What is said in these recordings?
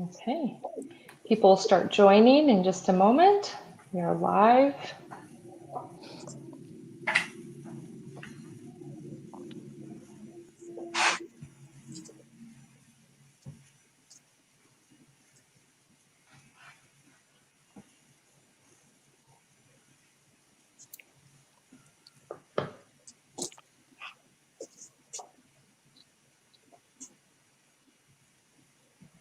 Okay, people start joining in just a moment. We are live.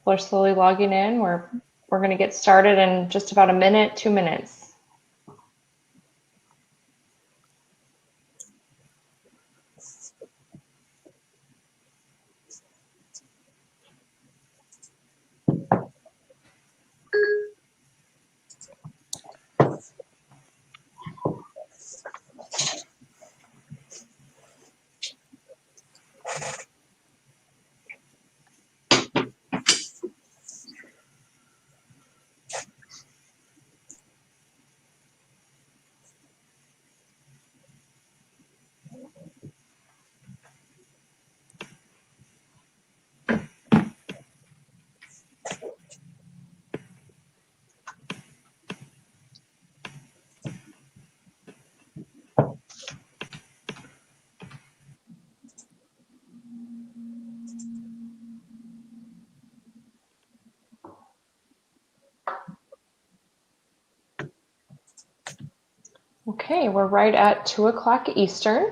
We're slowly logging in. We're going to get started in just about a minute, 2 minutes. Okay, we're right at 2 o'clock Eastern.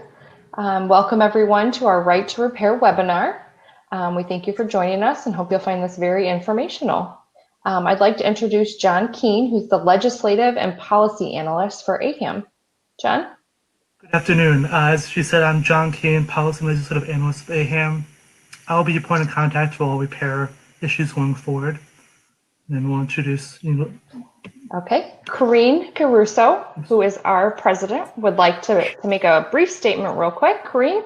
Welcome everyone to our Right to Repair webinar. We thank you for joining us and hope you'll find this very informational. I'd like to introduce John Keene, who's the Legislative and Policy Analyst for AHAM. John? Good afternoon. As she said, I'm John Keene, Policy and Legislative Analyst of AHAM. I'll be your point of contact for all repair issues going forward. And then we'll introduce Okay, Corrine Caruso, who is our president, would like to make a brief statement real quick. Corrine?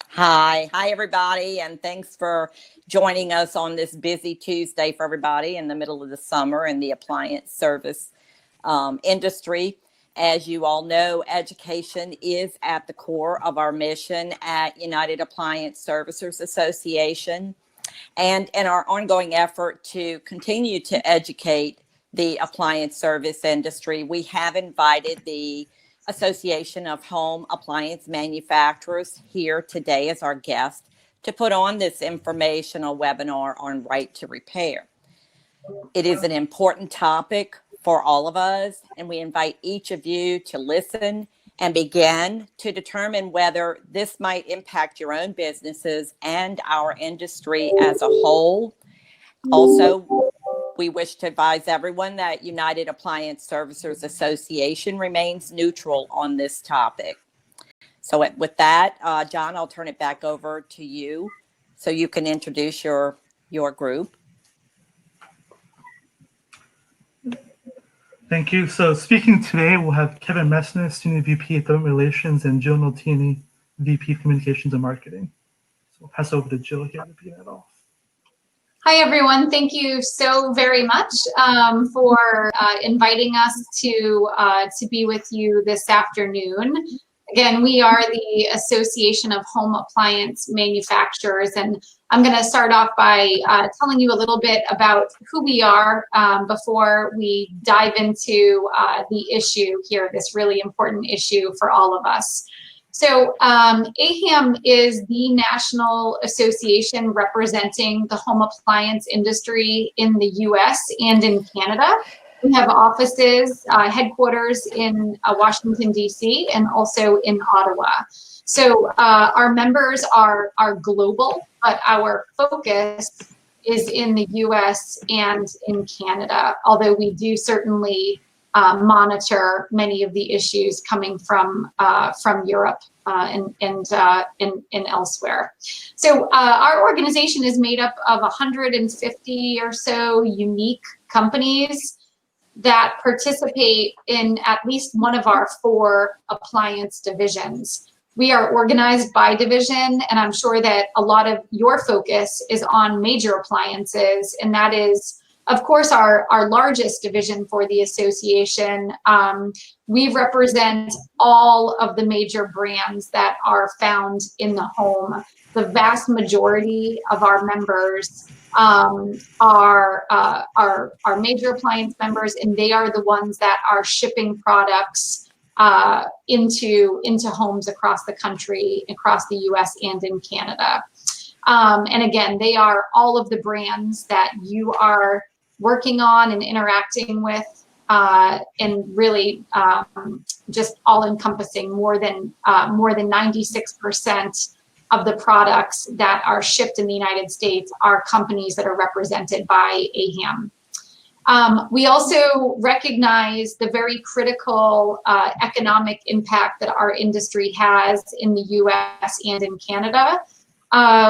Hi everybody, and thanks for joining us on this busy Tuesday for everybody in the middle of the summer in the appliance service industry. As you all know, education is at the core of our mission at United Appliance Servicers Association, and in our ongoing effort to continue to educate the appliance service industry, we have invited the Association of Home Appliance Manufacturers here today as our guest to put on this informational webinar on right to repair. It is an important topic for all of us, and we invite each of you to listen and begin to determine whether this might impact your own businesses and our industry as a whole. Also, we wish to advise everyone that United Appliance Servicers Association remains neutral on this topic. So with that, John, I'll turn it back over to you so you can introduce your group. Thank you. So speaking today, we'll have Kevin Messner, Senior VP of Government Relations, and Jill Noltini, VP of Communications and Marketing. So I'll pass over to Jill here to begin it off. Hi, everyone. Thank you so very much for inviting us to be with you this afternoon. Again, we are the Association of Home Appliance Manufacturers, and I'm going to start off by telling you a little bit about who we are before we dive into the issue here, this really important issue for all of us. So AHAM is the national association representing the home appliance industry in the US and in Canada. We have offices, headquarters in Washington, D.C. and also in Ottawa. So our members are global, but our focus is in the US and in Canada, although we do certainly monitor many of the issues coming from Europe and elsewhere. So our organization is made up of 150 or so unique companies that participate in at least one of our 4 appliance divisions. We are organized by division, and I'm sure that a lot of your focus is on major appliances, and that is, of course, our largest division for the association. We represent all of the major brands that are found in the home. The vast majority of our members our major appliance members, and they are the ones that are shipping products into homes across the country, across the U.S. and in Canada. And again, they are all of the brands that you are working on and interacting with, and really just all encompassing more than 96% of the products that are shipped in the United States are companies that are represented by AHAM. We also recognize the very critical economic impact that our industry has in the US and in Canada.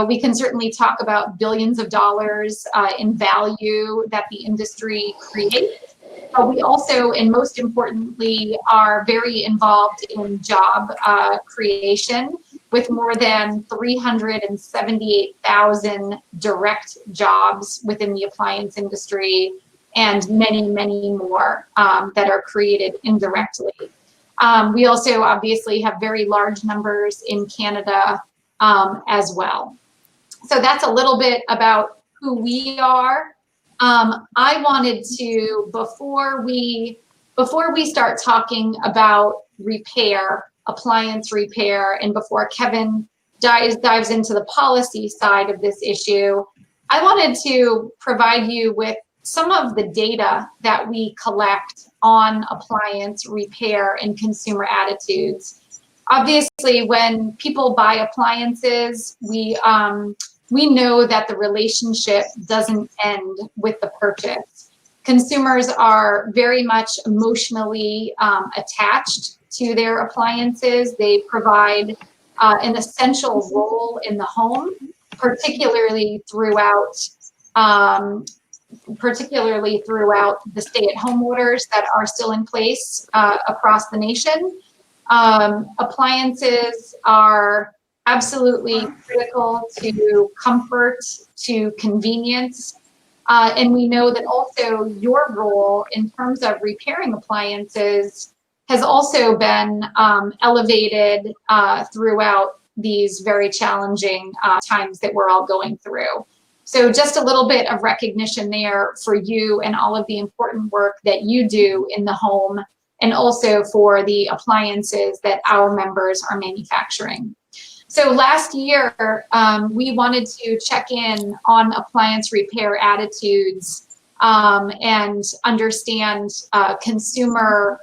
We can certainly talk about billions of dollars in value that the industry creates. But we also, and most importantly, are very involved in job creation, with more than 378,000 direct jobs within the appliance industry, and many, many more that are created indirectly. We also obviously have very large numbers in Canada as well. So that's a little bit about who we are. I wanted to, before we start talking about repair, appliance repair, and before Kevin dives into the policy side of this issue, I wanted to provide you with some of the data that we collect on appliance repair and consumer attitudes. Obviously, when people buy appliances, we know that the relationship doesn't end with the purchase. Consumers are very much emotionally attached to their appliances. They provide an essential role in the home, particularly throughout the stay-at-home orders that are still in place across the nation. Appliances are absolutely critical to comfort, to convenience, and we know that also your role in terms of repairing appliances has also been elevated throughout these very challenging times that we're all going through. So just a little bit of recognition there for you and all of the important work that you do in the home, and also for the appliances that our members are manufacturing. So last year, we wanted to check in on appliance repair attitudes and understand consumer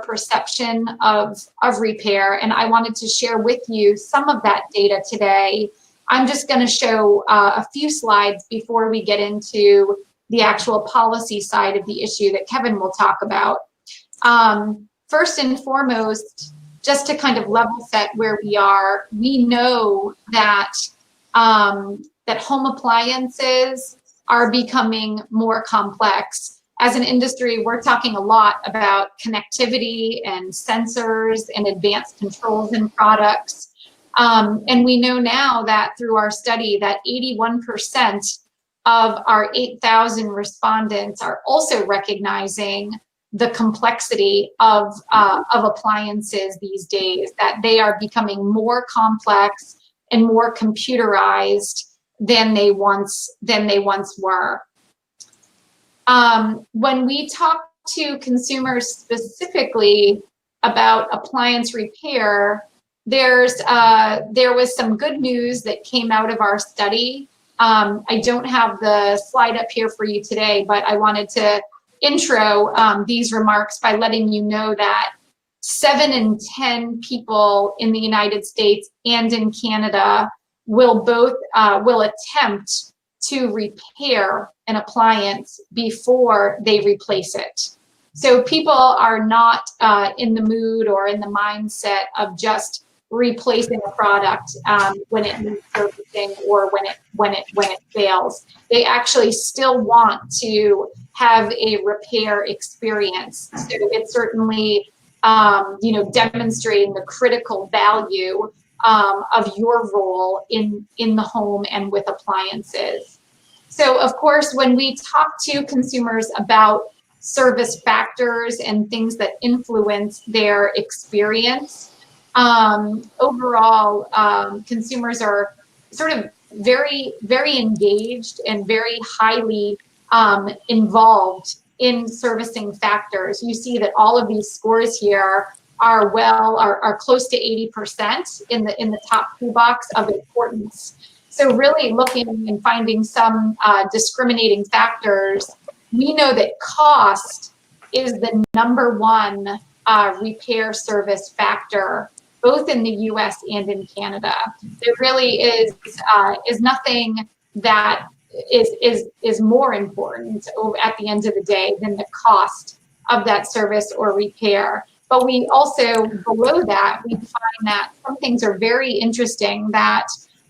perception of repair. And I wanted to share with you some of that data today. I'm just going to show a few slides before we get into the actual policy side of the issue that Kevin will talk about. First and foremost, just to kind of level set where we are, we know that that home appliances are becoming more complex. As an industry, we're talking a lot about connectivity and sensors and advanced controls in products. And we know now that through our study that 81% of our 8,000 respondents are also recognizing the complexity of appliances these days, that they are becoming more complex and more computerized than they once were. When we talk to consumers specifically about appliance repair, there was some good news that came out of our study. I don't have the slide up here for you today, but I wanted to intro these remarks by letting you know that 7 in 10 people in the United States and in Canada will attempt to repair an appliance before they replace it. So people are not in the mood or in the mindset of just replacing a product when it needs servicing or when it fails. They actually still want to have a repair experience. So it's certainly demonstrating the critical value of your role in the home and with appliances. So of course, when we talk to consumers about service factors and things that influence their experience, overall, consumers are sort of very, very engaged and very highly involved in servicing factors. You see that all of these scores here are close to 80% in the top 2 box of importance. So really looking and finding some discriminating factors, we know that cost is the #1 repair service factor, both in the US and in Canada. There really is nothing that is more important at the end of the day than the cost of that service or repair. But we also, below that, we find that some things are very interesting that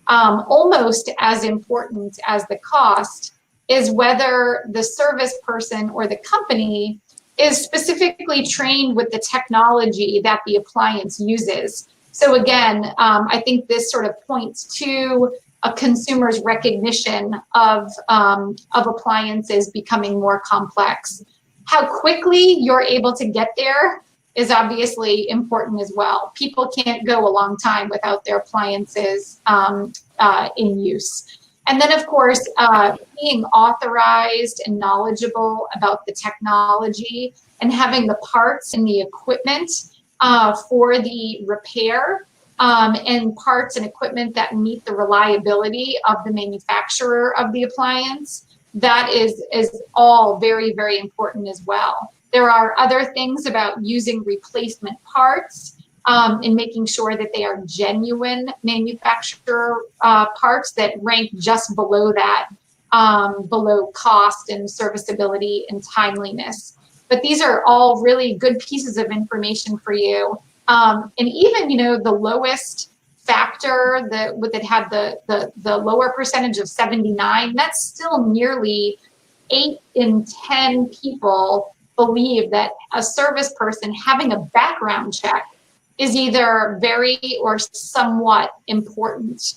almost as important as the cost is whether the service person or the company is specifically trained with the technology that the appliance uses. So again, I think this sort of points to a consumer's recognition of appliances becoming more complex. How quickly you're able to get there is obviously important as well. People can't go a long time without their appliances in use. And then, of course, being authorized and knowledgeable about the technology and having the parts and the equipment for the repair and parts and equipment that meet the reliability of the manufacturer of the appliance, that is all very, very important as well. There are other things about using replacement parts and making sure that they are genuine manufacturer parts that rank just below that, below cost and serviceability and timeliness. But these are all really good pieces of information for you. And even, you know, the lowest factor that had the lower percentage of 79, that's still nearly 8 in 10 people believe that a service person having a background check is either very or somewhat important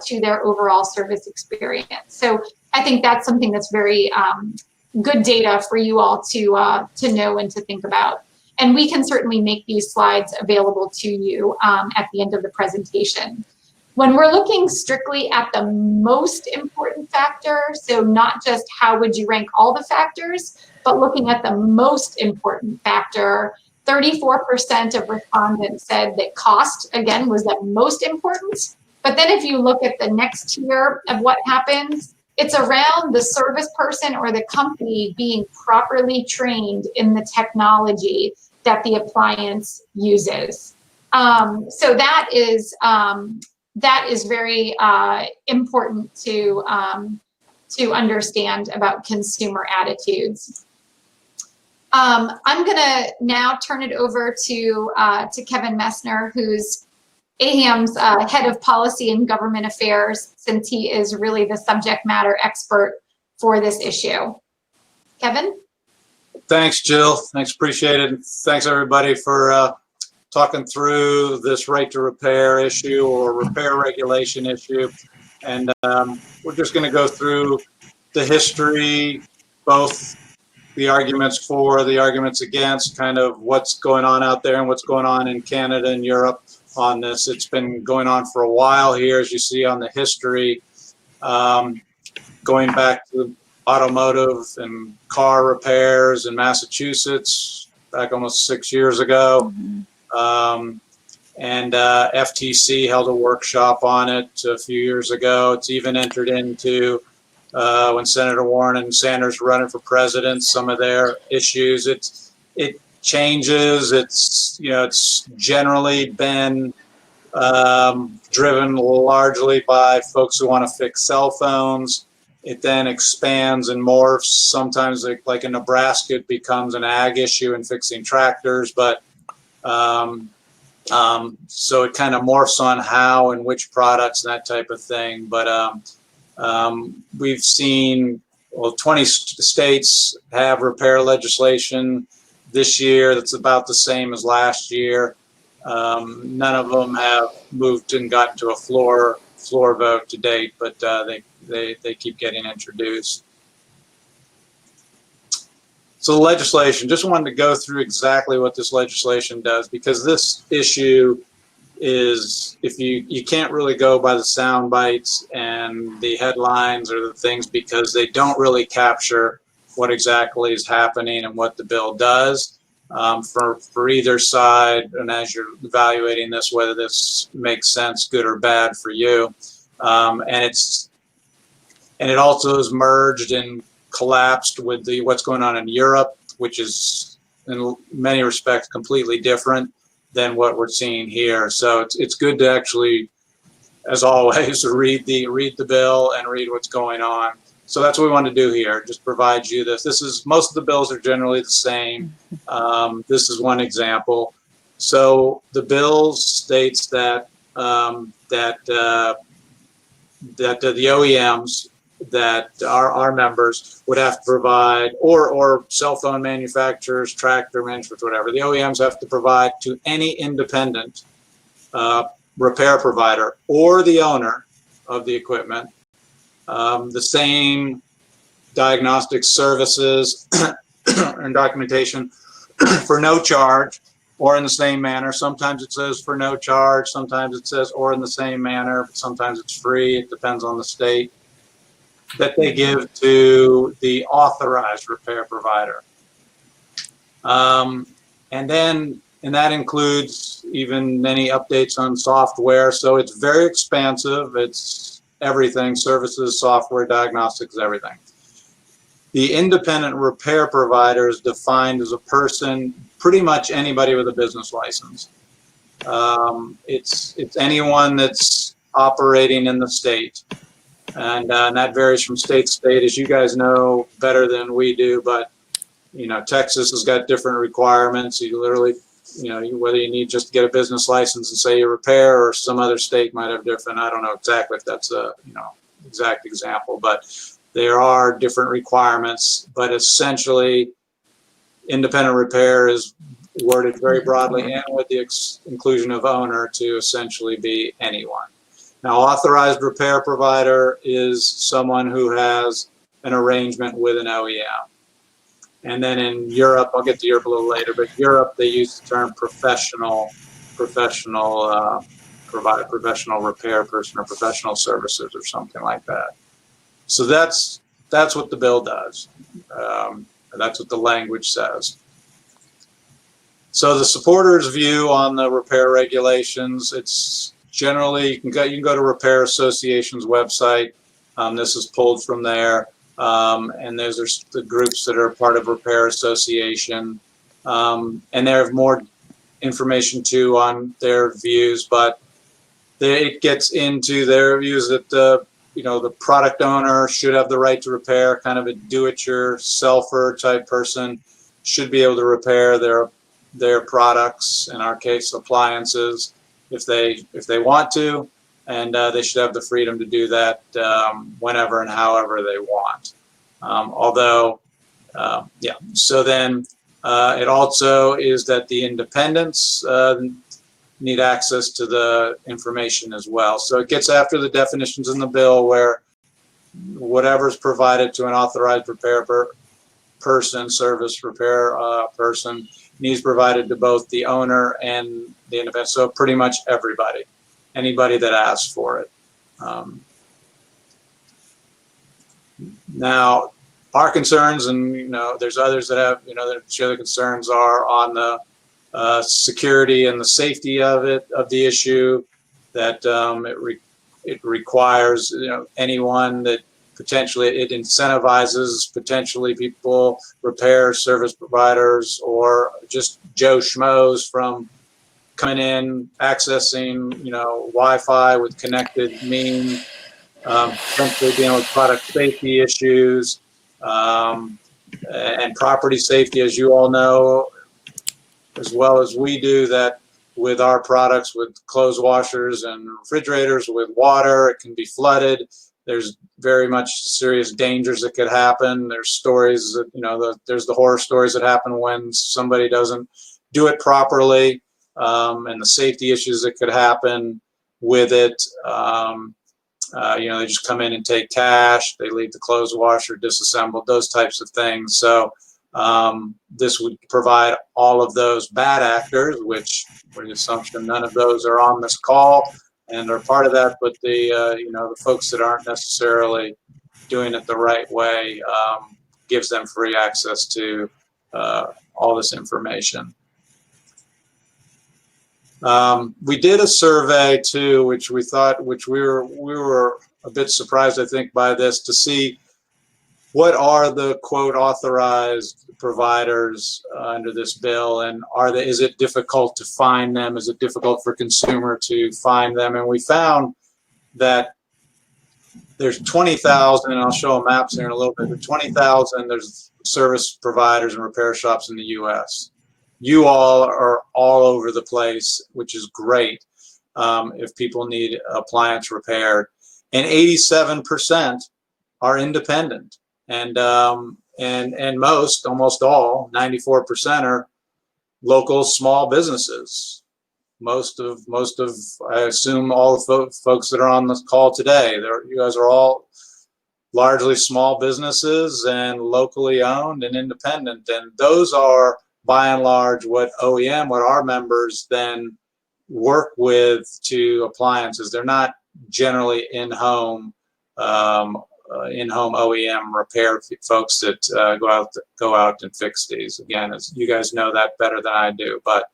to their overall service experience. So I think that's something that's very good data for you all to know and to think about. And we can certainly make these slides available to you at the end of the presentation. When we're looking strictly at the most important factor, so not just how would you rank all the factors, but looking at the most important factor, 34% of respondents said that cost, again, was the most important. But then if you look at the next tier of what happens, it's around the service person or the company being properly trained in the technology that the appliance uses. So that is very important to understand about consumer attitudes. I'm gonna now turn it over to Kevin Messner, who's AHAM's head of policy and government affairs, since he is really the subject matter expert for this issue. Kevin? Thanks, Jill. Thanks, appreciate it. Thanks everybody for talking through this right to repair issue or repair regulation issue. And we're just going to go through the history, both the arguments for, the arguments against, kind of what's going on out there and what's going on in Canada and Europe on this. It's been going on for a while here, as you see on the history, going back to automotive and car repairs in Massachusetts back almost 6 years ago. And FTC held a workshop on it a few years ago. It's even entered into, when Senator Warren and Sanders were running for president, some of their issues. It changes. It's, you know, it's generally been driven largely by folks who want to fix cell phones. It then expands and morphs. Sometimes, like in Nebraska, it becomes an ag issue in fixing tractors. But so it kind of morphs on how and which products and that type of thing. But we've seen, well, 20 states have repair legislation this year that's about the same as last year. None of them have moved and gotten to a floor vote to date, but they keep getting introduced. So the legislation, just wanted to go through exactly what this legislation does, because this issue is, if you can't really go by the sound bites and and the headlines are the things because they don't really capture what exactly is happening and what the bill does for either side. And as you're evaluating this, whether this makes sense, good or bad for you, and it also is merged and collapsed with what's going on in Europe, which is in many respects completely different than what we're seeing here. So it's good to actually, as always, read the bill and read what's going on. So that's what we want to do here. Just provide you this. This is, most of the bills are generally the same. This is one example. So the bill states that the OEMs that our members would have to provide, or cell phone manufacturers, tractor manufacturers, whatever. The OEMs have to provide to any independent repair provider or the owner of the equipment the same diagnostic services and documentation for no charge or in the same manner. Sometimes it says for no charge, sometimes it says or in the same manner, sometimes it's free, it depends on the state, that they give to the authorized repair provider. And that includes even many updates on software. So it's very expansive. It's everything, services, software, diagnostics, everything. The independent repair provider is defined as a person, pretty much anybody with a business license. It's anyone that's operating in the state. And that varies from state to state, as you guys know better than we do. But, you know, Texas has got different requirements. You literally, you know, whether you need just to get a business license and say you repair, or some other state might have different. I don't know exactly if that's a, you know, exact example, but there are different requirements. But essentially, independent repair is worded very broadly, and with the inclusion of owner to essentially be anyone. Now, authorized repair provider is someone who has an arrangement with an OEM. And then in Europe, I'll get to Europe a little later, but Europe, they use the term professional provider, professional repair person, or professional services, or something like that. So that's what the bill does. That's what the language says. So the supporters' view on the repair regulations, it's generally, you can go to Repair Association's website. This is pulled from there. And those are the groups that are part of Repair Association. And they have more information too on their views, but it gets into their views that you know, the product owner should have the right to repair. Kind of a do-it-yourselfer type person should be able to repair their products, in our case appliances, if they want to, and they should have the freedom to do that whenever and however they want. Yeah, so then it also is that the independents need access to the information as well. So it gets after the definitions in the bill, where whatever's provided to an authorized repair person, service repair person, needs provided to both the owner and the independent. So pretty much everybody, anybody that asks for it. Now, our concerns, and you know, there's others that have, you know, that share the concerns, are on the security and the safety of the issue. That it requires, you know, anyone that potentially, it incentivizes potentially people, repair service providers, or just Joe Schmoes from coming in, accessing, you know, Wi-Fi with connected means, potentially dealing with product safety issues, and property safety, as you all know, as well as we do, that with our products, with clothes washers and refrigerators, with water, it can be flooded. There's very much serious dangers that could happen. There's stories that, you know, there's the horror stories that happen when somebody doesn't do it properly, and the safety issues that could happen with it. You know, they just come in and take cash, they leave the clothes washer disassembled, those types of things. So this would provide all of those bad actors, which, for the assumption none of those are on this call, and are part of that, but the the folks that aren't necessarily doing it the right way, gives them free access to all this information. We did a survey too, which we were a bit surprised, I think, by this, to see what are the quote authorized providers under this bill, and is it difficult to find them? Is it difficult for consumer to find them? And we found that there's 20,000, and I'll show maps here in a little bit, but 20,000 there's service providers and repair shops in the U.S. You all are all over the place, which is great if people need appliance repaired. And 87% are independent. And almost all, 94% are local small businesses. Most of, I assume all the folks that are on this call today, you guys are all largely small businesses and locally owned and independent. And those are, by and large, what our members then work with to appliances. They're not generally in-home OEM repair folks that go out and fix these. Again, as you guys know that better than I do, but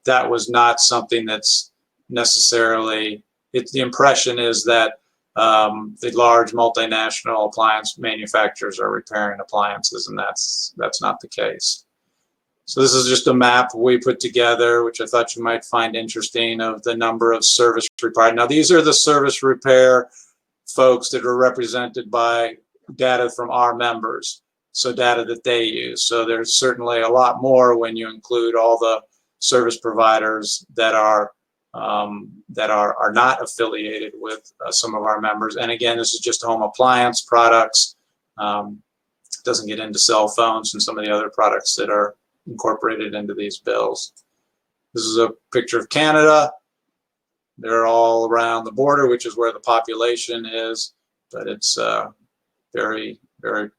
that was not something that's necessarily. The impression is that the large multinational appliance manufacturers are repairing appliances, and that's not the case. So this is just a map we put together, which I thought you might find interesting, of the number of service repair. Now, these are the service repair folks that are represented by data from our members, so data that they use. So there's certainly a lot more when you include all the service providers that are not affiliated with some of our members. And again, this is just home appliance products. Doesn't get into cell phones and some of the other products that are incorporated into these bills. This is a picture of Canada. They're all around the border, which is where the population is, but it's very, very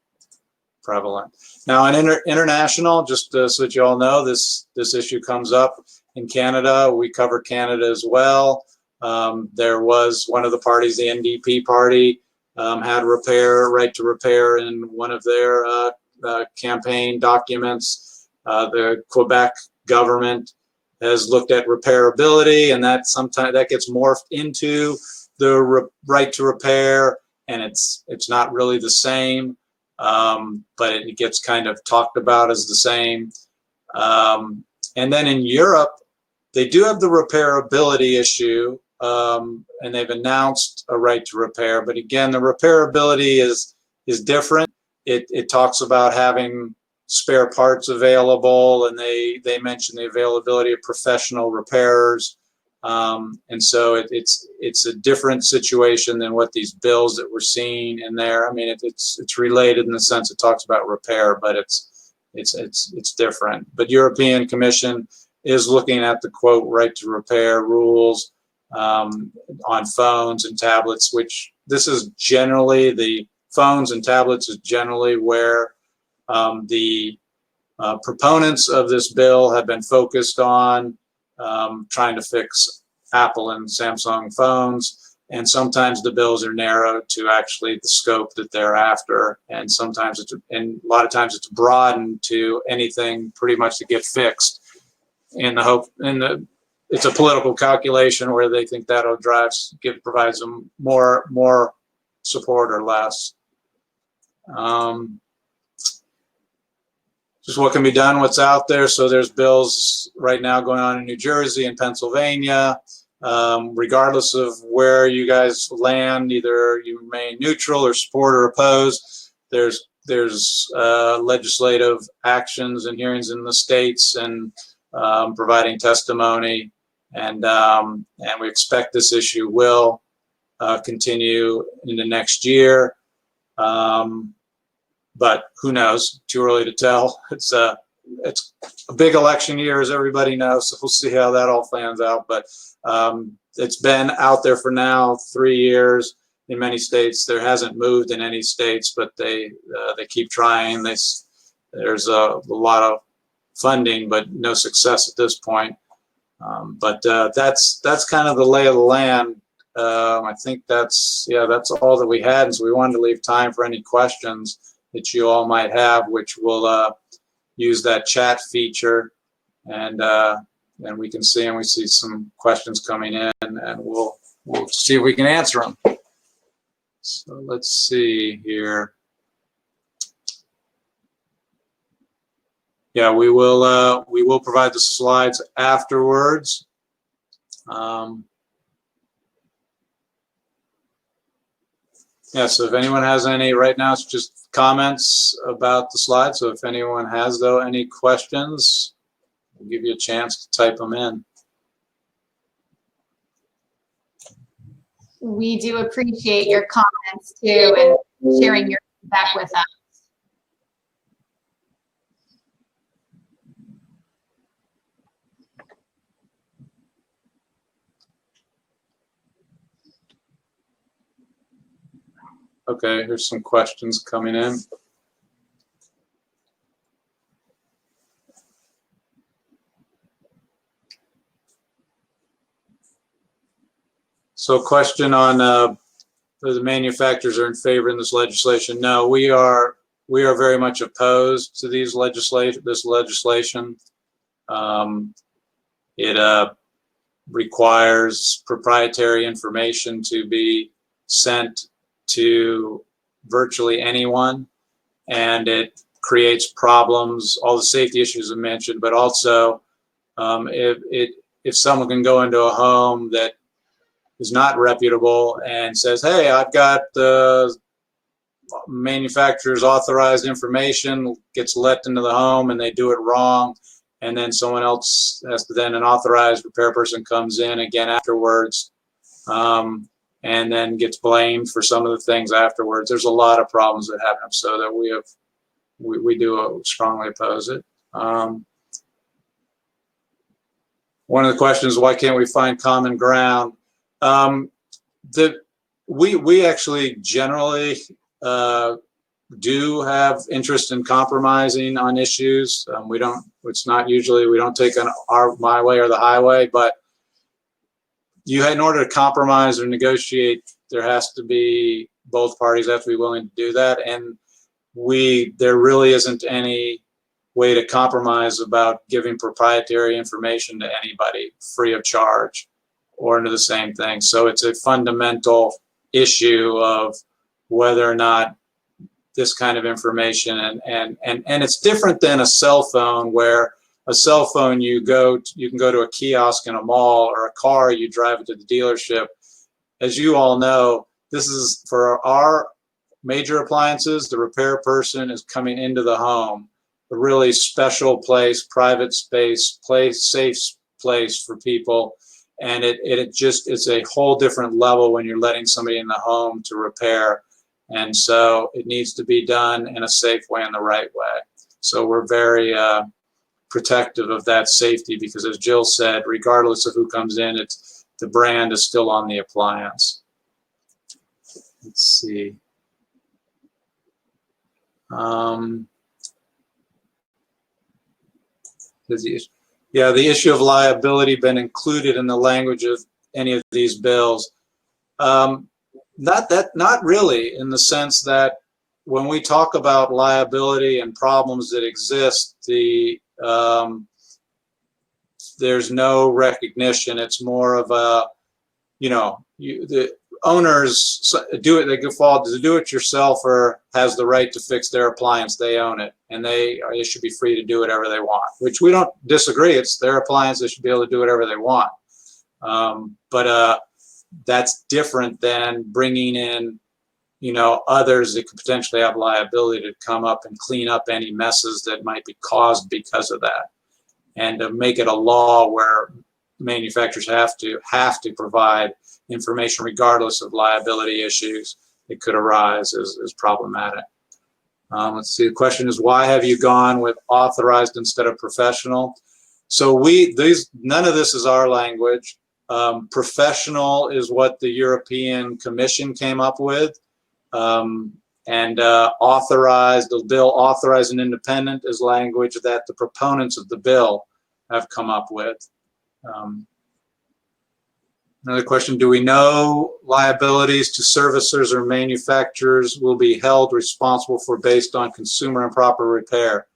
prevalent. Now, in international, just so that you all know, this issue comes up in Canada. We cover Canada as well. There was one of the parties, the NDP party, had right to repair in one of their campaign documents. The Quebec government has looked at repairability, and that sometimes that gets morphed into the right to repair, and it's not really the same, but it gets kind of talked about as the same. And then in Europe, they do have the repairability issue, and they've announced a right to repair. But again, the repairability is different. It talks about having spare parts available, and they mention the availability of professional repairers, and so it's a different situation than what these bills that we're seeing in there. I mean, it's related in the sense it talks about repair, but it's different. But European Commission is looking at the quote right to repair rules on phones and tablets, which this is generally, the phones and tablets is generally where the proponents of this bill have been focused on, trying to fix Apple and Samsung phones, and sometimes the bills are narrowed to actually the scope that they're after, and sometimes a lot of times it's broadened to anything pretty much to get fixed, in the hope, it's a political calculation where they think that'll provides them more support or less. Just what can be done, what's out there. So there's bills right now going on in New Jersey and Pennsylvania. Regardless of where you guys land, either you remain neutral or support or oppose, there's legislative actions and hearings in the states, and providing testimony. And we expect this issue will continue into next year. But who knows? Too early to tell. It's a big election year, as everybody knows, so we'll see how that all plans out. But it's been out there for now 3 years in many states. There hasn't moved in any states, but they keep trying. There's a lot of funding, but no success at this point. But that's kind of the lay of the land. I think that's all that we had, and so we wanted to leave time for any questions that you all might have, which will use that chat feature, and we can see, and we see some questions coming in, and we'll see if we can answer them. So let's see here. Yeah, we will provide the slides afterwards. Yeah, so if anyone has any, right now it's just comments about the slides. So if anyone has, though, any questions, we'll give you a chance to type them in. We do appreciate your comments too and sharing your feedback with us. Okay, here's some questions coming in. So, question on the manufacturers are in favor in this legislation. No, we are very much opposed to this legislation. It requires proprietary information to be sent to virtually anyone, and it creates problems, all the safety issues I mentioned, but also if someone can go into a home that is not reputable and says, hey, I've got the manufacturer's authorized information, gets let into the home and they do it wrong, and then someone else has to, then an authorized repair person comes in again afterwards, and then gets blamed for some of the things afterwards. There's a lot of problems that happen, so that we do strongly oppose it. One of the questions, why can't we find common ground? We actually generally do have interest in compromising on issues. It's not usually, we don't take my way or the highway, but in order to compromise or negotiate, there has to be, both parties have to be willing to do that, and there really isn't any way to compromise about giving proprietary information to anybody free of charge or into the same thing. So it's a fundamental issue of whether or not this kind of information, and it's different than a cell phone, where a cell phone you can go to a kiosk in a mall, or a car you drive it to the dealership. As you all know, this is for our major appliances. The repair person is coming into the home, a really special place, private space, safe place for people, and it's a whole different level when you're letting somebody in the home to repair. And so it needs to be done in a safe way and the right way. So we're very protective of that safety, because as Jill said, regardless of who comes in, the brand is still on the appliance. Let's see. The issue of liability been included in the language of any of these bills? Not really, in the sense that when we talk about liability and problems that exist, there's no recognition. It's more of a, the owners do it. They default. The do-it-yourselfer has the right to fix their appliance. They own it, and they should be free to do whatever they want. Which we don't disagree. It's their appliance. They should be able to do whatever they want. But that's different than bringing in, others that could potentially have liability to come up and clean up any messes that might be caused because of that, and to make it a law where manufacturers have to provide information regardless of liability issues that could arise is problematic. Let's see. The question is, why have you gone with authorized instead of professional? So none of this is our language. Professional is what the European Commission came up with, and authorized, the bill authorized and independent, is language that the proponents of the bill have come up with. Another question, do we know liabilities to servicers or manufacturers will be held responsible for based on consumer improper repair?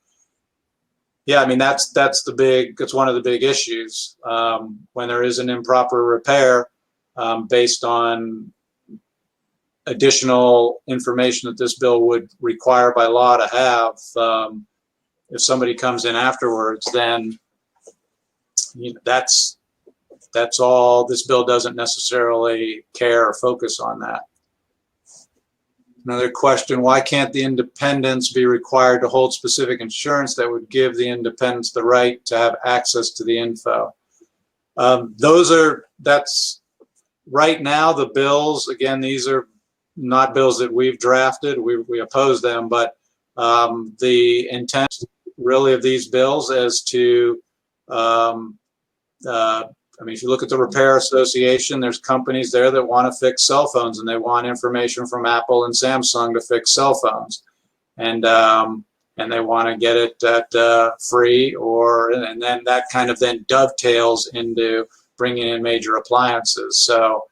Yeah, I mean, that's one of the big issues. When there is an improper repair, based on additional information that this bill would require by law to have, if somebody comes in afterwards, then that's all. This bill doesn't necessarily care or focus on that. Another question, why can't the independents be required to hold specific insurance that would give the independents the right to have access to the info? That's right now the bills, again, these are not bills that we've drafted, we oppose them, but the intent really of these bills is to, I mean, if you look at the Repair Association, there's companies there that want to fix cell phones, and they want information from Apple and Samsung to fix cell phones, and they want to get it at free, and then that kind of then dovetails into bringing in major appliances. So,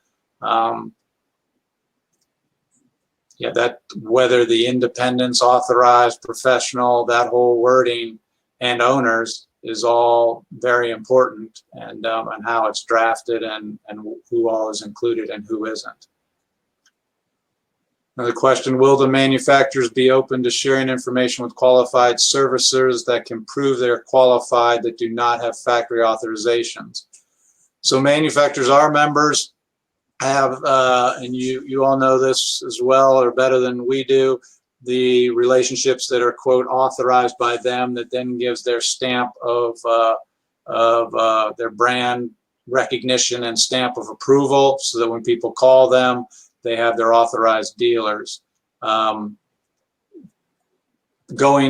yeah, that whether the independents, authorized, professional, that whole wording, and owners is all very important, and how it's drafted, and who all is included and who isn't. Another question, will the manufacturers be open to sharing information with qualified servicers that can prove they're qualified that do not have factory authorizations? So manufacturers are members, have, and you all know this as well or better than we do, the relationships that are, quote, authorized by them, that then gives their stamp of their brand recognition and stamp of approval, so that when people call them, they have their authorized dealers. Going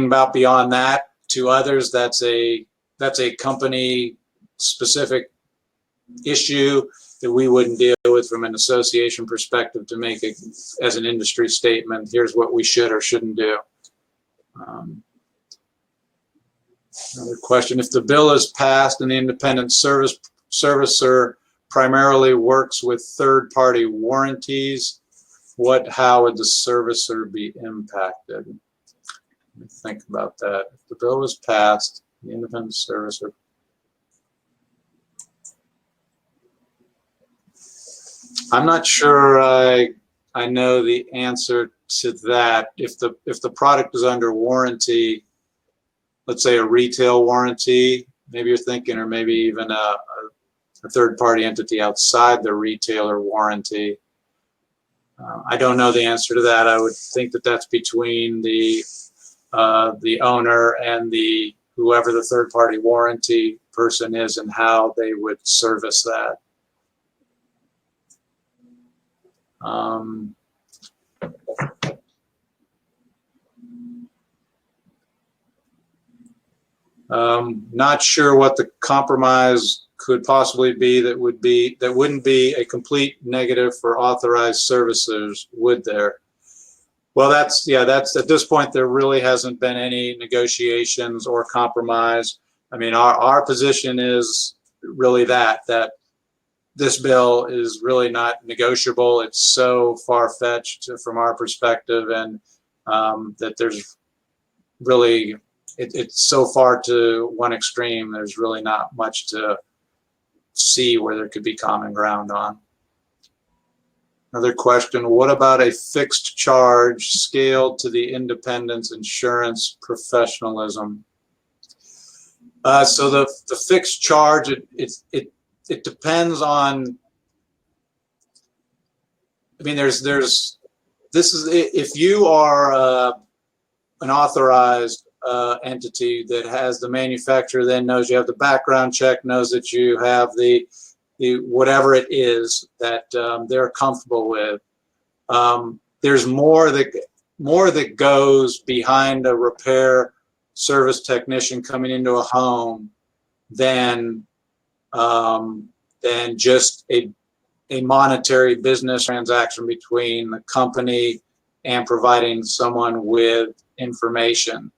about beyond that to others, that's a company specific issue that we wouldn't deal with from an association perspective to make it as an industry statement. Here's what we should or shouldn't do. Another question, if the bill is passed and the independent servicer primarily works with third-party warranties, how would the servicer be impacted? Let me think about that. If the bill was passed, the independent servicer, I'm not sure I know the answer to that. If the product is under warranty, let's say a retail warranty, maybe you're thinking, or maybe even a third-party entity outside the retailer warranty. I don't know the answer to that. I would think that that's between the owner and whoever the third-party warranty person is, and how they would service that. Not sure what the compromise could possibly be that wouldn't be a complete negative for authorized services, would there? Well, that's at this point there really hasn't been any negotiations or compromise. I mean, our position is really that this bill is really not negotiable. It's so far-fetched from our perspective, and that there's really, it's so far to one extreme, there's really not much to see where there could be common ground on. Another question, what about a fixed charge scaled to the independent's insurance professionalism? So the fixed charge, it depends on, I mean, if you are an authorized entity that has the manufacturer, then knows you have the background check, knows that you have the whatever it is that they're comfortable with. There's more that goes behind a repair service technician coming into a home than just a monetary business transaction between the company and providing someone with information.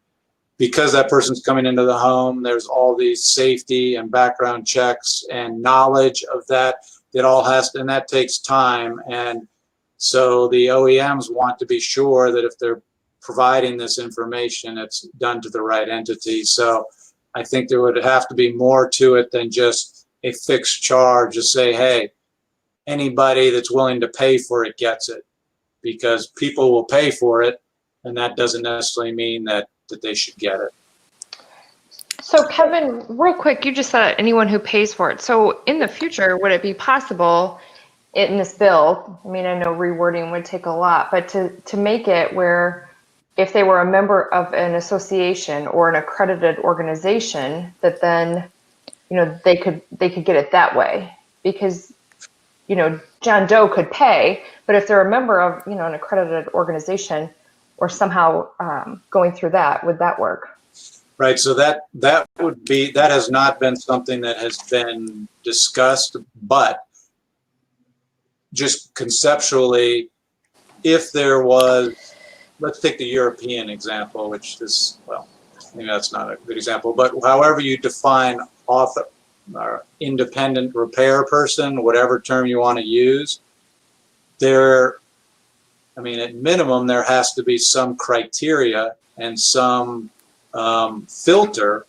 because that person's coming into the home, there's all these safety and background checks and knowledge of that. It all has to, and that takes time. And so the OEMs want to be sure that if they're providing this information, it's done to the right entity. So I think there would have to be more to it than just a fixed charge to say, hey, anybody that's willing to pay for it gets it, because people will pay for it, and that doesn't necessarily mean that they should get it. So Kevin, real quick, you just said anyone who pays for it. So in the future, would it be possible in this bill, I mean, I know rewording would take a lot, but to make it where if they were a member of an association or an accredited organization, that then, they could get it that way? Because, John Doe could pay, but if they're a member of, an accredited organization or somehow going through that, would that work? Right, so that has not been something that has been discussed, but just conceptually, if there was, let's take the European example, which is, well, maybe that's not a good example, but however you define author or independent repair person, whatever term you want to use, at minimum, there has to be some criteria and some filter,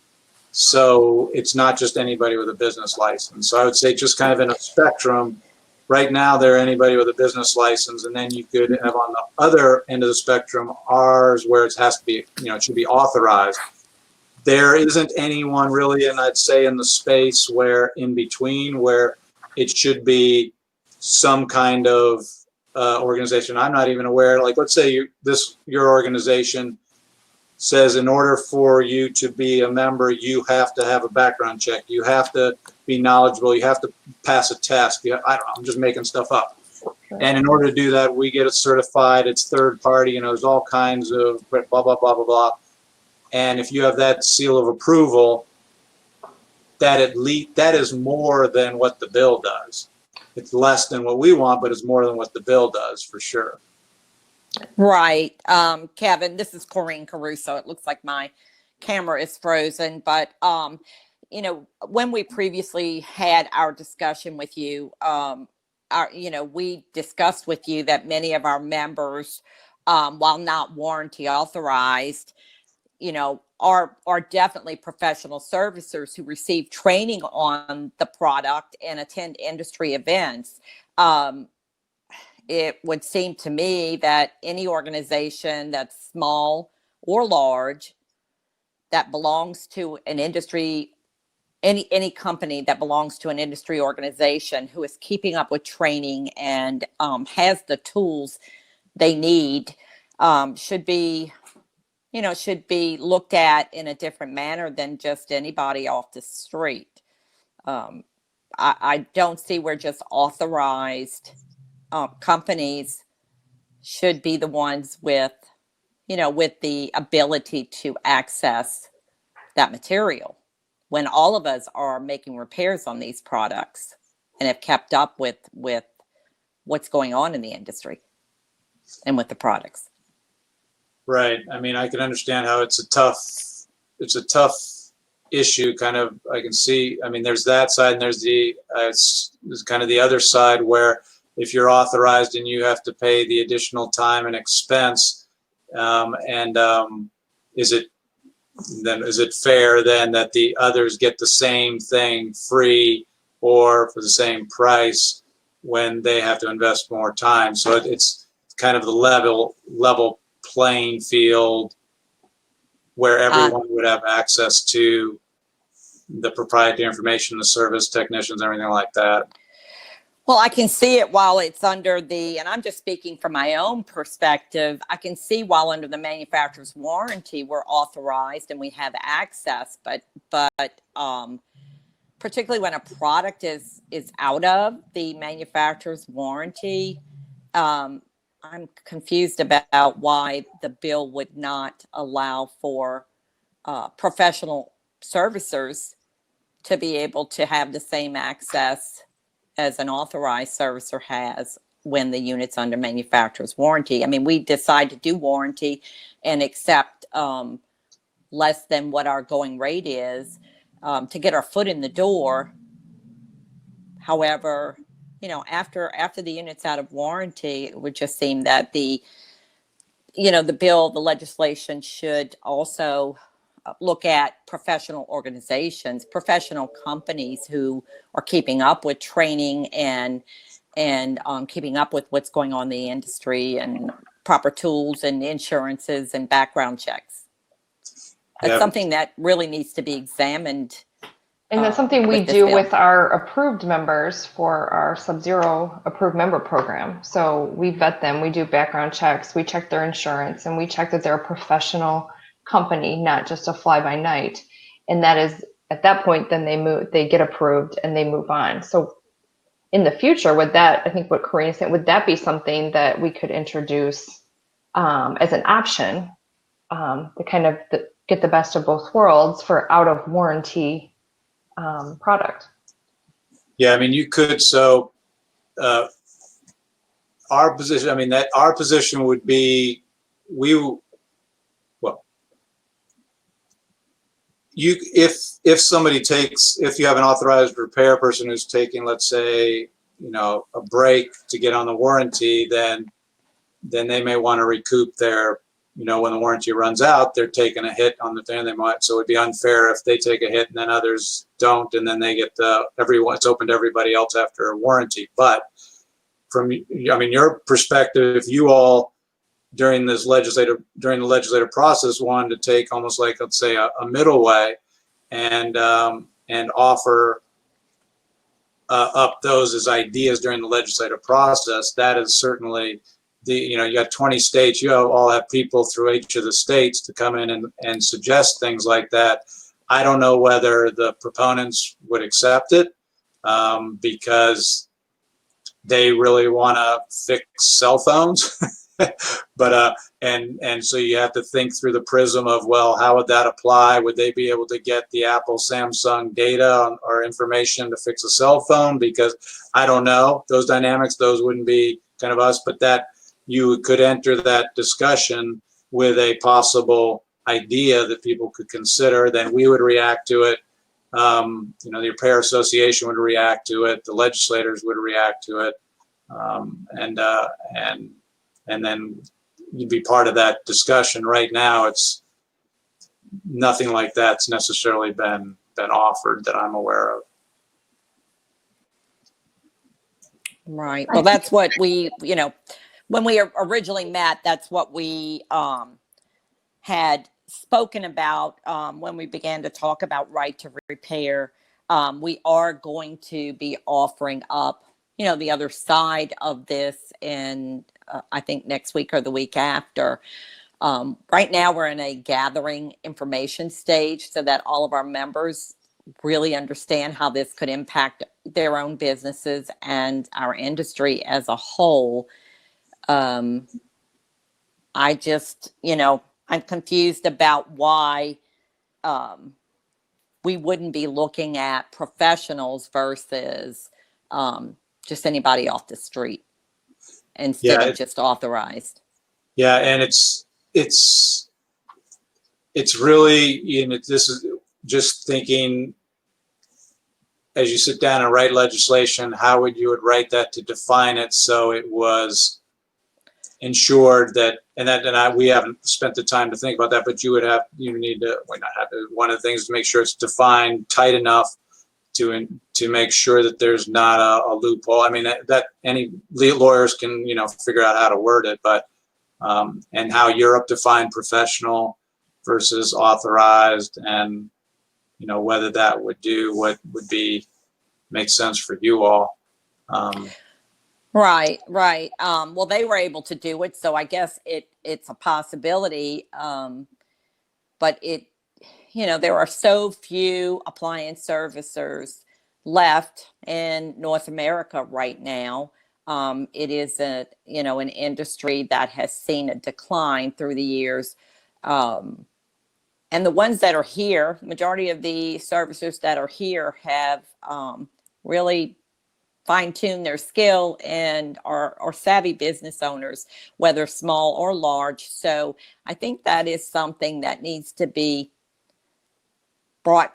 so it's not just anybody with a business license. So I would say just kind of in a spectrum. Right now, they're anybody with a business license, and then you could have on the other end of the spectrum ours, where it has to be, it should be authorized. There isn't anyone really, and I'd say in the space where in between, where it should be some kind of organization. I'm not even aware. Like, let's say your organization says in order for you to be a member, you have to have a background check. You have to be knowledgeable. You have to pass a test. I don't know, I'm just making stuff up. And in order to do that, we get it certified. It's third party. There's all kinds of blah, blah, blah, blah, blah. And if you have that seal of approval, that is more than what the bill does. It's less than what we want, but it's more than what the bill does for sure. Right. Kevin, this is Corinne Caruso. It looks like my camera is frozen, but, when we previously had our discussion with you, we discussed with you that many of our members, while not warranty authorized, are definitely professional servicers who receive training on the product and attend industry events. It would seem to me that any organization that's small or large that belongs to an industry, any company that belongs to an industry organization who is keeping up with training and has the tools they need, should be looked at in a different manner than just anybody off the street. I don't see where just authorized companies should be the ones with the ability to access that material, when all of us are making repairs on these products and have kept up with what's going on in the industry and with the products. Right. I can understand how it's a tough issue. Kind of, I can see. There's that side, and there's kind of the other side where if you're authorized and you have to pay the additional time and expense, is it fair then that the others get the same thing free or for the same price when they have to invest more time? So it's kind of the level playing field where everyone would have access to the proprietary information, the service technicians, everything like that. Well, I can see it while it's under and I'm just speaking from my own perspective, I can see while under the manufacturer's warranty, we're authorized and we have access, but particularly when a product is out of the manufacturer's warranty, I'm confused about why the bill would not allow for professional servicers to be able to have the same access as an authorized servicer has when the unit's under manufacturer's warranty. We decide to do warranty and accept less than what our going rate is to get our foot in the door. However, after the unit's out of warranty, it would just seem that the legislation should also look at professional organizations, professional companies who are keeping up with training and keeping up with what's going on in the industry, and proper tools and insurances and background checks. It's something that really needs to be examined. And that's something we do with our approved members for our Sub-Zero approved member program. So we vet them, we do background checks, we check their insurance, and we check that they're a professional company, not just a fly-by-night. And that is, at that point, then they get approved and they move on. So in the future, I think what Corinne said, would that be something that we could introduce as an option to kind of get the best of both worlds for out of warranty product? Yeah, I mean, you could. So our position would be, if you have an authorized repair person who's taking, let's say, a break to get on the warranty, then they may want to recoup their, when the warranty runs out, they're taking a hit on the thing. So it'd be unfair if they take a hit and then others don't, and then they get it's open to everybody else after a warranty. But from, your perspective, if you all during the legislative process wanted to take almost like, let's say, a middle way and offer up those as ideas during the legislative process, that is certainly you got 20 states, you all have people through each of the states to come in and suggest things like that. I don't know whether the proponents would accept it because they really want to fix cell phones. But and so you have to think through the prism of, well, how would that apply? Would they be able to get the Apple, Samsung data or information to fix a cell phone? Because I don't know those dynamics. Those wouldn't be kind of us, but that you could enter that discussion with a possible idea that people could consider. Then we would react to it. The Repair Association would react to it. The legislators would react to it, and then you'd be part of that discussion. Right now, it's nothing like that's necessarily been offered that I'm aware of. Right. Well, that's what we, when we originally met, that's what we had spoken about when we began to talk about right to repair. We are going to be offering up, the other side of this, and I think next week or the week after. Right now, we're in a gathering information stage so that all of our members really understand how this could impact their own businesses and our industry as a whole. I just, I'm confused about why we wouldn't be looking at professionals versus just anybody off the street instead of just authorized. Yeah, and it's really, this is just thinking, as you sit down and write legislation, how you would write that to define it so it was ensured that, we haven't spent the time to think about that, but you need to, one of the things to make sure it's defined tight enough to make sure that there's not a loophole. I mean, that any lawyers can, figure out how to word it, but, and how Europe defined professional versus authorized, and, whether that would do what would make sense for you all. Right. Well, they were able to do it, so I guess it's a possibility. But there are so few appliance servicers left in North America right now. It is an industry that has seen a decline through the years. And the ones that are here, majority of the servicers that are here have really fine-tune their skill and are savvy business owners, whether small or large. So I think that is something that needs to be brought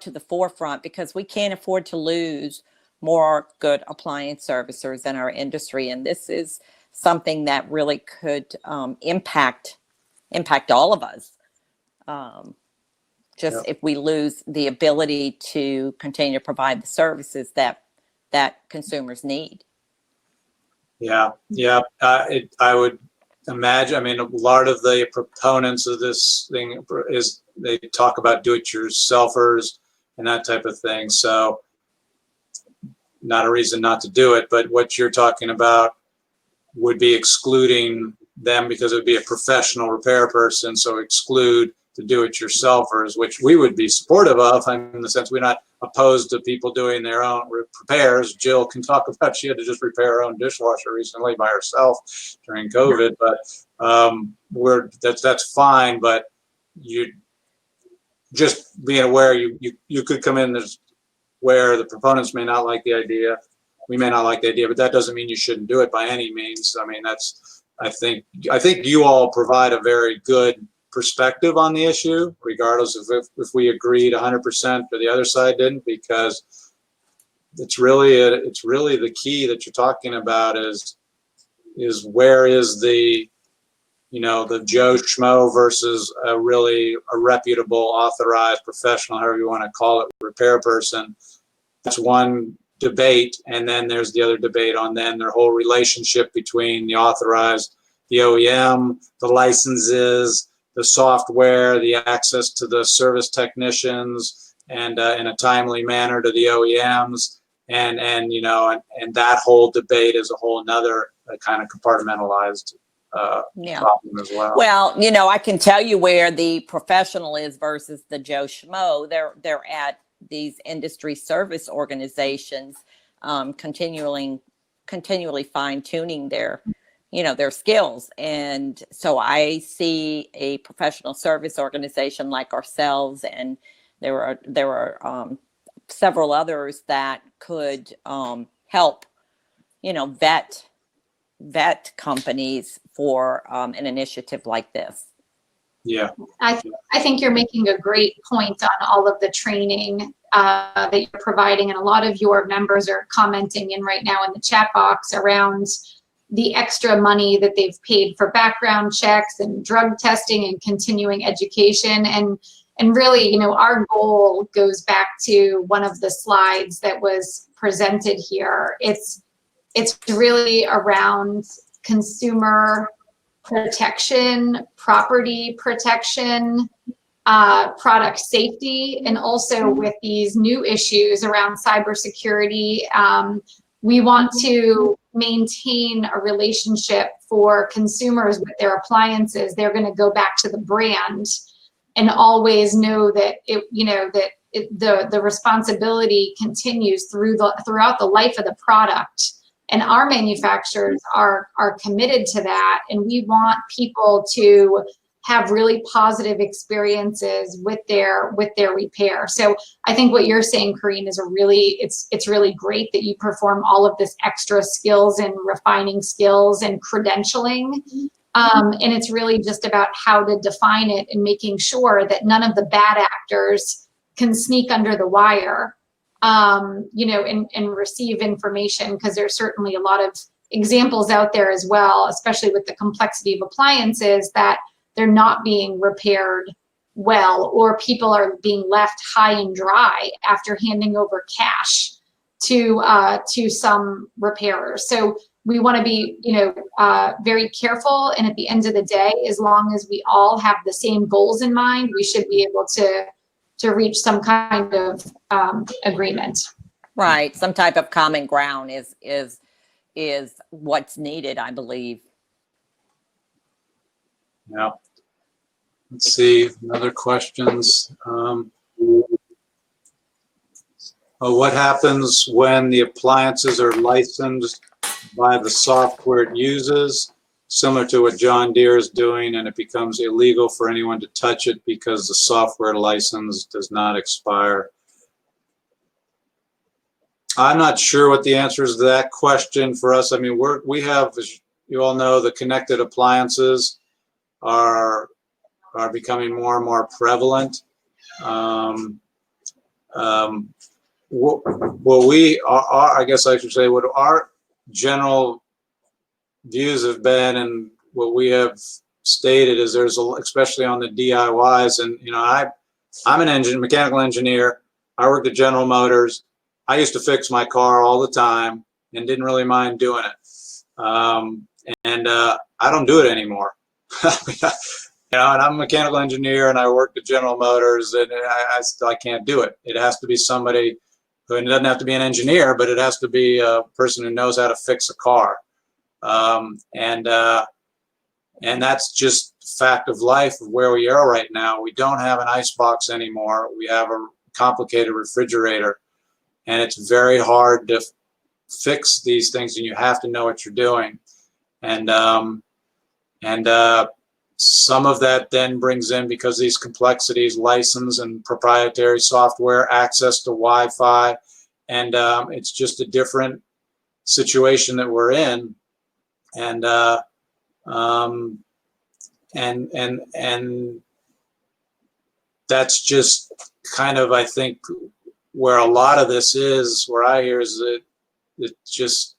to the forefront, because we can't afford to lose more good appliance servicers in our industry. And this is something that really could impact all of us. Just if we lose the ability to continue to provide the services that consumers need. Yeah. I would imagine, I mean, a lot of the proponents of this thing is they talk about do-it-yourselfers and that type of thing. So not a reason not to do it, but what you're talking about would be excluding them because it would be a professional repair person. So exclude the do-it-yourselfers, which we would be supportive of, in the sense we're not opposed to people doing their own repairs. Jill can talk about, she had to just repair her own dishwasher recently by herself during COVID, but that's fine. But you just being aware, you could come in where the proponents may not like the idea. We may not like the idea, but that doesn't mean you shouldn't do it by any means. I mean, I think you all provide a very good perspective on the issue, regardless of if we agreed 100% or the other side didn't, because it's really the key that you're talking about is where is the Joe Schmo versus a reputable, authorized, professional, however you want to call it, repair person. That's one debate, and then there's the other debate on then their whole relationship between the authorized, the OEM, the licenses, the software, the access to the service technicians, and in a timely manner to the OEMs, and that whole debate is a whole another kind of compartmentalized problem as well. Well, I can tell you where the professional is versus the Joe Schmo. They're at these industry service organizations, continually fine-tuning their skills. And so I see a professional service organization like ourselves, and there are several others that could help, vet companies for an initiative like this. Yeah, I think you're making a great point on all of the training that you're providing, and a lot of your members are commenting in right now in the chat box around the extra money that they've paid for background checks and drug testing and continuing education. And really, our goal goes back to one of the slides that was presented here. It's really around consumer protection, property protection, product safety, and also with these new issues around cybersecurity. We want to maintain a relationship for consumers with their appliances. They're going to go back to the brand and always know that the responsibility continues throughout the life of the product. And our manufacturers are committed to that, and we want people to have really positive experiences with their repair. So I think what you're saying, Corinne, is it's really great that you perform all of this extra skills and refining skills and credentialing. And it's really just about how to define it and making sure that none of the bad actors can sneak under the wire, and receive information, because there's certainly a lot of examples out there as well, especially with the complexity of appliances, that they're not being repaired well, or people are being left high and dry after handing over cash to some repairers. So we want to be, very careful. And at the end of the day, as long as we all have the same goals in mind, we should be able to reach some kind of agreement. Right. Some type of common ground is what's needed, I believe. Yeah. Let's see, other questions. What happens when the appliances are licensed by the software it uses, similar to what John Deere is doing, and it becomes illegal for anyone to touch it because the software license does not expire? I'm not sure what the answer is to that question for us. I mean, we have, as you all know, the connected appliances are becoming more and more prevalent. What we are, I guess I should say, what our general views have been, and what we have stated is especially on the DIYs, and I'm an mechanical engineer. I worked at General Motors. I used to fix my car all the time and didn't really mind doing it. I don't do it anymore. And I'm a mechanical engineer, and I worked at General Motors, and I can't do it. It has to be somebody who, and it doesn't have to be an engineer, but it has to be a person who knows how to fix a car. And that's just fact of life of where we are right now. We don't have an ice box anymore. We have a complicated refrigerator, and it's very hard to fix these things, and you have to know what you're doing. And some of that then brings in, because these complexities, license and proprietary software, access to Wi-Fi, and it's just a different situation that we're in. And that's just kind of, I think, where a lot of this is, where I hear is that it's just,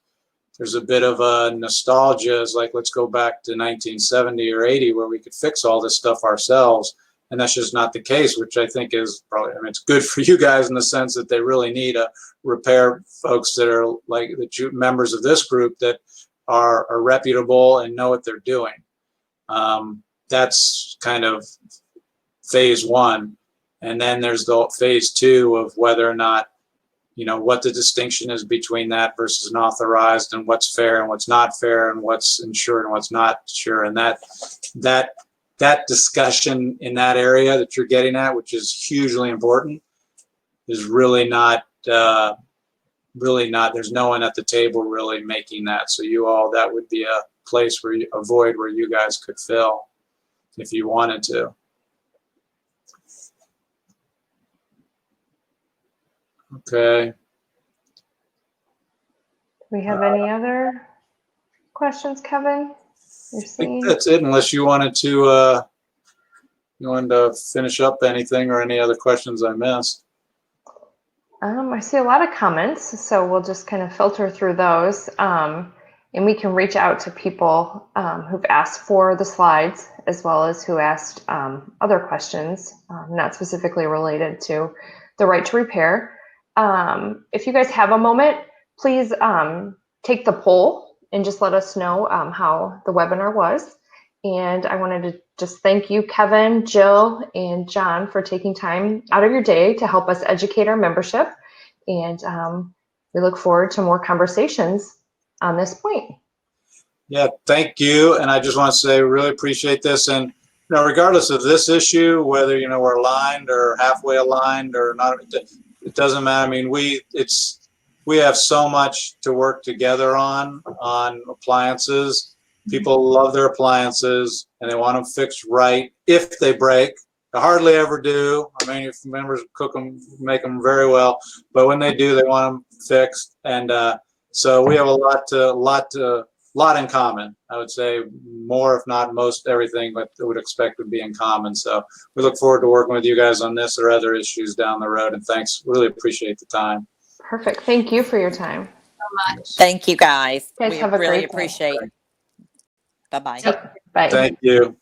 there's a bit of a nostalgia. It's like, let's go back to 1970 or 80 where we could fix all this stuff ourselves. And that's just not the case, which I think is probably, I mean, it's good for you guys in the sense that they really need a repair folks that are like the members of this group that are reputable and know what they're doing. That's kind of phase one. And then there's the phase two of whether or not, what the distinction is between that versus an authorized, and what's fair and what's not fair, and what's insured and what's not sure. And that discussion in that area that you're getting at, which is hugely important, is really not, there's no one at the table really making that. So that would be a place where a void where you guys could fill if you wanted to. Okay. Do we have any other questions, Kevin? You're I think seeing? that's it, unless you wanted to finish up anything or any other questions I missed. I see a lot of comments, so we'll just kind of filter through those. And we can reach out to people who've asked for the slides, as well as who asked other questions, not specifically related to the right to repair. If you guys have a moment, please take the poll and just let us know how the webinar was. And I wanted to just thank you, Kevin, Jill, and John, for taking time out of your day to help us educate our membership. And we look forward to more conversations on this point. Yeah, thank you. And I just want to say, really appreciate this. And regardless of this issue, whether we're aligned or halfway aligned or not, it doesn't matter. I mean, we have so much to work together on appliances. People love their appliances and they want them fixed right if they break. They hardly ever do. I mean, if members cook them, make them very well, but when they do, they want them fixed. And so we have a lot in common. I would say more, if not most, everything that I would expect would be in common. So we look forward to working with you guys on this or other issues down the road. And thanks, really appreciate the time. Perfect. Thank you for your time. So much. Thank you, guys. You guys We have a really great day. appreciate it. Bye-bye. Bye. Thank you.